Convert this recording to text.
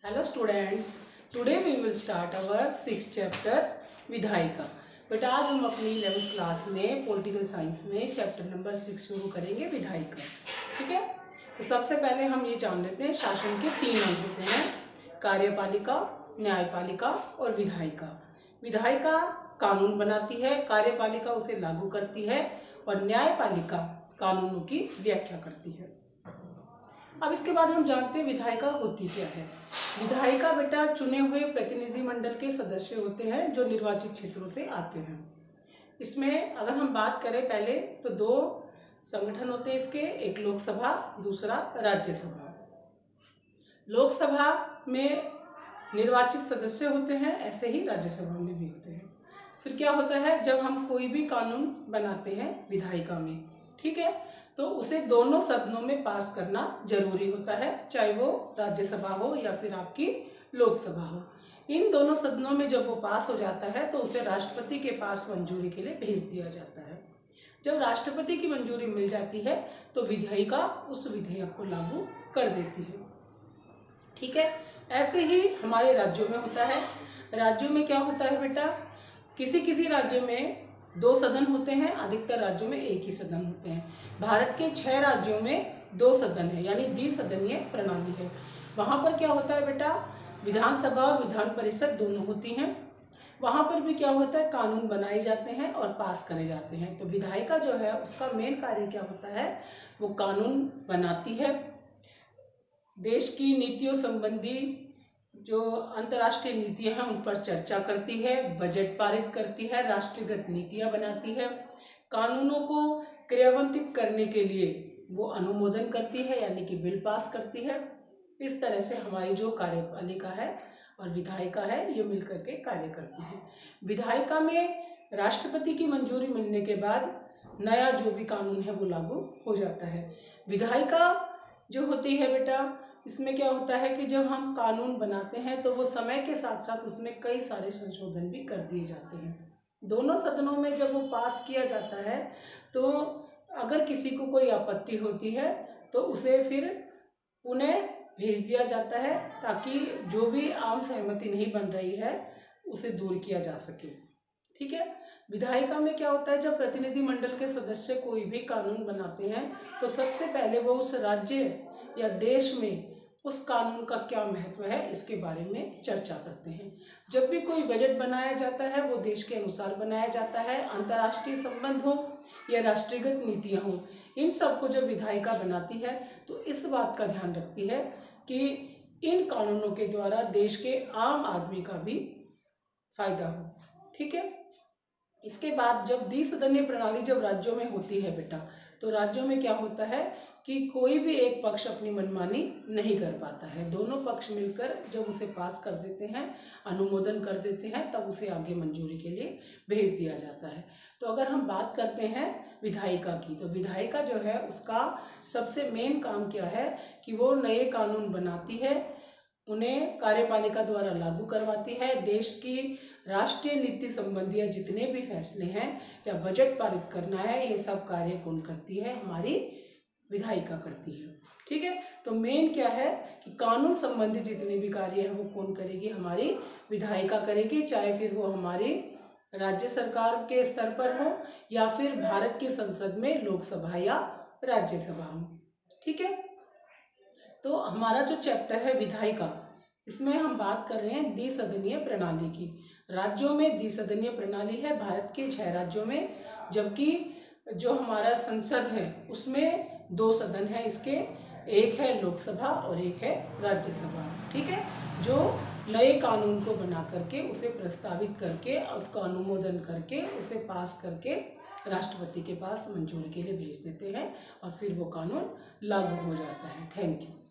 Hello students, today we will start our 6th chapter विधायिका। बेटा आज हम अपनी 11th क्लास में पॉलिटिकल साइंस में चैप्टर नंबर 6 शुरू करेंगे विधायिका। ठीक है, तो सबसे पहले हम ये जान लेते हैं शासन के 3 अंग होते हैं, कार्यपालिका, न्यायपालिका और विधायिका। विधायिका कानून बनाती है, कार्यपालिका उसे लागू करती है और न्यायपालिका कानूनों की व्याख्या करती है। अब इसके बाद हम जानते हैं विधायिका होती क्या है। विधायिका बेटा चुने हुए प्रतिनिधिमंडल के सदस्य होते हैं जो निर्वाचित क्षेत्रों से आते हैं। इसमें अगर हम बात करें पहले तो 2 संगठन होते हैं इसके, एक लोकसभा, दूसरा राज्यसभा। लोकसभा में निर्वाचित सदस्य होते हैं, ऐसे ही राज्यसभा में भी होते हैं। फिर क्या होता है, जब हम कोई भी कानून बनाते हैं विधायिका में, ठीक है, तो उसे दोनों सदनों में पास करना जरूरी होता है, चाहे वो राज्यसभा हो या फिर आपकी लोकसभा हो। इन दोनों सदनों में जब वो पास हो जाता है तो उसे राष्ट्रपति के पास मंजूरी के लिए भेज दिया जाता है। जब राष्ट्रपति की मंजूरी मिल जाती है तो विधायिका उस विधेयक को लागू कर देती है। ठीक है, ऐसे ही हमारे राज्यों में होता है। राज्यों में क्या होता है बेटा, किसी किसी राज्य में 2 सदन होते हैं, अधिकतर राज्यों में 1 ही सदन होते हैं। भारत के 6 राज्यों में 2 सदन है, यानी द्विसदनीय प्रणाली है। वहाँ पर क्या होता है बेटा, विधानसभा और विधान परिषद दोनों होती हैं। वहाँ पर भी क्या होता है, कानून बनाए जाते हैं और पास करे जाते हैं। तो विधायिका जो है उसका मेन कार्य क्या होता है, वो कानून बनाती है, देश की नीतियों संबंधी जो अंतर्राष्ट्रीय नीतियां हैं उन पर चर्चा करती है, बजट पारित करती है, राष्ट्रीयगत नीतियां बनाती है, कानूनों को क्रियान्वित करने के लिए वो अनुमोदन करती है, यानी कि बिल पास करती है। इस तरह से हमारी जो कार्यपालिका है और विधायिका है ये मिलकर के कार्य करती है। विधायिका में राष्ट्रपति की मंजूरी मिलने के बाद नया जो भी कानून है वो लागू हो जाता है। विधायिका जो होती है बेटा, इसमें क्या होता है कि जब हम कानून बनाते हैं तो वो समय के साथ साथ उसमें कई सारे संशोधन भी कर दिए जाते हैं। दोनों सदनों में जब वो पास किया जाता है तो अगर किसी को कोई आपत्ति होती है तो उसे फिर पुनः भेज दिया जाता है, ताकि जो भी आम सहमति नहीं बन रही है उसे दूर किया जा सके। ठीक है, विधायिका में क्या होता है, जब प्रतिनिधिमंडल के सदस्य कोई भी कानून बनाते हैं तो सबसे पहले वो उस राज्य या देश में उस कानून का क्या महत्व है इसके बारे में चर्चा करते हैं। जब भी कोई बजट बनाया जाता है वो देश के अनुसार बनाया जाता है, अंतर्राष्ट्रीय संबंध हो या राष्ट्रीयगत नीतियां हो, इन सब को जब विधायिका बनाती है तो इस बात का ध्यान रखती है कि इन कानूनों के द्वारा देश के आम आदमी का भी फायदा हो। ठीक है, इसके बाद जब द्विसदनीय प्रणाली जब राज्यों में होती है बेटा, तो राज्यों में क्या होता है कि कोई भी एक पक्ष अपनी मनमानी नहीं कर पाता है। दोनों पक्ष मिलकर जब उसे पास कर देते हैं, अनुमोदन कर देते हैं, तब उसे आगे मंजूरी के लिए भेज दिया जाता है। तो अगर हम बात करते हैं विधायिका की, तो विधायिका जो है उसका सबसे मेन काम क्या है कि वो नए कानून बनाती है, उन्हें कार्यपालिका द्वारा लागू करवाती है, देश की राष्ट्रीय नीति संबंधी जितने भी फैसले हैं या बजट पारित करना है, ये सब कार्य कौन करती है, हमारी विधायिका करती है। ठीक है, तो मेन क्या है कि कानून संबंधी जितने भी कार्य हैं वो कौन करेगी, हमारी विधायिका करेगी, चाहे फिर वो हमारी राज्य सरकार के स्तर पर हो या फिर भारत की संसद में लोकसभा या राज्यसभा हो। ठीक है, तो हमारा जो चैप्टर है विधायिका, इसमें हम बात कर रहे हैं द्विसदनीय प्रणाली की। राज्यों में द्विसदनीय प्रणाली है भारत के 6 राज्यों में, जबकि जो हमारा संसद है उसमें 2 सदन है इसके, एक है लोकसभा और एक है राज्यसभा। ठीक है, जो नए कानून को बना करके उसे प्रस्तावित करके उसका अनुमोदन करके उसे पास करके राष्ट्रपति के पास मंजूरी के लिए भेज देते हैं और फिर वो कानून लागू हो जाता है। Thank you.